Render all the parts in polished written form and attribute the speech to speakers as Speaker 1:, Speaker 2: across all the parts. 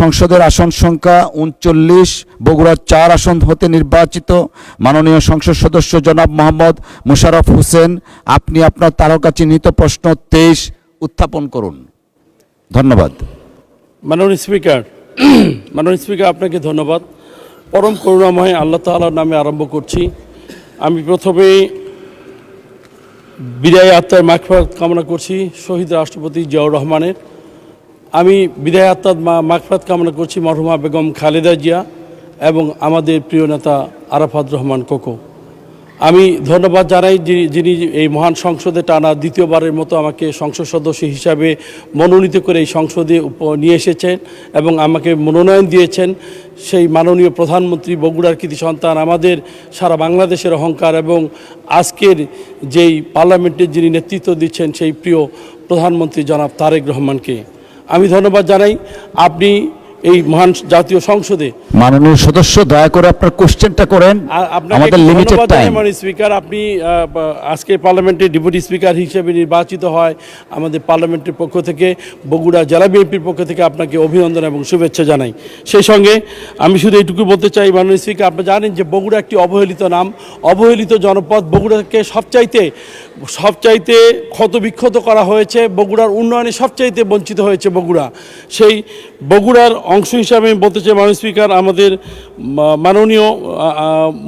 Speaker 1: সংসদের আসন সংখ্যা ৩৯, বগুড়া ৪ আসন হতে নির্বাচিত মাননীয় সংসদ সদস্য জনাব মোহাম্মদ মোশাররফ হোসেন, আপনি আপনার তারকা চিহ্নিত প্রশ্ন ২৩ উত্থাপন করুন। ধন্যবাদ।
Speaker 2: মাননীয় স্পিকার, আপনাকে ধন্যবাদ। পরম করুণাময় আল্লাহ তাআলার নামে আরম্ভ করছি। আমি প্রথমে বিদায় আত্মার মাগফিরাত কামনা করছি শহীদ রাষ্ট্রপতি জিয়াউর রহমানের। আমি বিদায় আত্মার মাগফিরাত কামনা করছি মরহুমা বেগম খালেদা জিয়া এবং আমাদের প্রিয় নেতা আরাফাত রহমান কোকো। আমি ধন্যবাদ জানাই যিনি এই মহান সংসদে টানা দ্বিতীয়বারের মতো আমাকে সংসদ সদস্য হিসাবে মনোনীত করে এই সংসদে নিয়ে এসেছেন এবং আমাকে মনোনয়ন দিয়েছেন সেই মাননীয় প্রধানমন্ত্রী, বগুড়ার কৃতি সন্তান, আমাদের সারা বাংলাদেশের অহংকার এবং আজকের যেই পার্লামেন্টের যিনি নেতৃত্ব দিচ্ছেন সেই প্রিয় প্রধানমন্ত্রী জনাব তারেক রহমানকে আমি ধন্যবাদ জানাই। আপনি এই মহান জাতীয় সংসদে
Speaker 1: মাননীয় সদস্য দয়া করে আপনার কোশ্চেনটা করেন, আমাদের লিমিটেড টাইম।
Speaker 2: মাননীয় স্পিকার, আপনি আজকে পার্লামেন্টের ডেপুটি স্পিকার হিসেবে নির্বাচিত হয় আমাদের পার্লামেন্টের পক্ষ থেকে, বগুড়া জেলা বিএনপির পক্ষ থেকে আপনাকে অভিনন্দন এবং শুভেচ্ছা জানাই। সেই সঙ্গে আমি শুধু এইটুকু বলতে চাই মাননীয় স্পিকার, আপনি জানেন যে বগুড়া একটি অবহেলিত নাম, অবহেলিত জনপদ। বগুড়াকে সবচাইতে ক্ষতবিক্ষত করা হয়েছে, বগুড়ার উন্নয়নে সবচাইতে বঞ্চিত হয়েছে বগুড়া। সেই বগুড়ার অংশ হিসাবে আমি বলতে চাই মাননীয় স্পিকার, আমাদের মাননীয়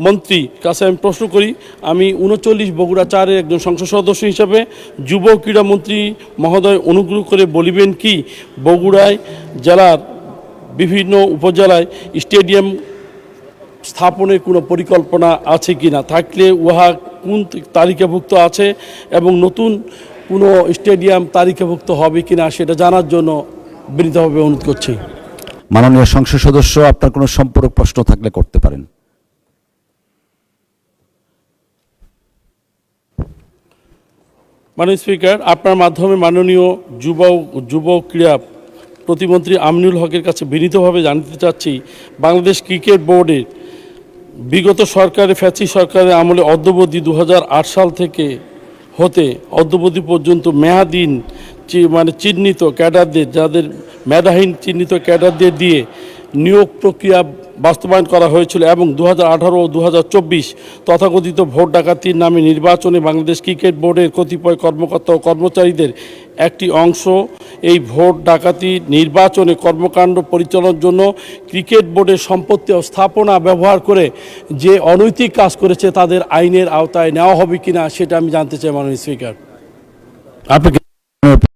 Speaker 2: মন্ত্রী কাছে আমি প্রশ্ন করি, আমি ৩৯ বগুড়া ৪-এর একজন সংসদ সদস্য হিসাবে যুব ক্রীড়া মন্ত্রী মহোদয় অনুগ্রহ করে বলিবেন কি বগুড়ায় জেলার বিভিন্ন উপজেলায় স্টেডিয়াম স্থাপনের কোনো পরিকল্পনা আছে কি না, থাকলে উহা কোন তালিকাভুক্ত আছে এবং নতুন কোনো স্টেডিয়াম তালিকাভুক্ত হবে কি না সেটা জানার জন্য বিনীতভাবে অনুরোধ করছি।
Speaker 1: মাননীয় সংসদ সদস্য, আপনার কোনো সম্পূরক প্রশ্ন থাকলে করতে পারেন।
Speaker 2: মাননীয় স্পিকার, আপনার মাধ্যমে মাননীয় যুব ক্রীড়া প্রতিমন্ত্রী আমিনুল হকের কাছে বিনীতভাবে জানতে চাচ্ছি, বাংলাদেশ ক্রিকেট বোর্ডের বিগত সরকারের ফ্যাসি সরকারের আমলে অদ্যাবধি 2008 সাল থেকে হতে অদ্যাবধি পর্যন্ত মেয়াদহীন চিহ্নিত ক্যাডারদের, যাদের মেধাহীন চিহ্নিত ক্যাডারদের দিয়ে নিয়োগ প্রক্রিয়া বাস্তবায়ন করা হয়েছিল এবং 2018 ও 2024 তথাকথিত ভোট ডাকাতির নামে নির্বাচনে বাংলাদেশ ক্রিকেট বোর্ডের কতিপয় কর্মকর্তা ও কর্মচারীদের একটি অংশ এই ভোট ডাকাতি নির্বাচনে কর্মকাণ্ড পরিচালনার জন্য ক্রিকেট বোর্ডের সম্পত্তি ও স্থাপনা ব্যবহার করে যে অনৈতিক কাজ করেছে তাদের আইনের আওতায় নেওয়া হবে কিনা সেটা আমি জানতে চাই মাননীয় স্পিকার। আপনাকে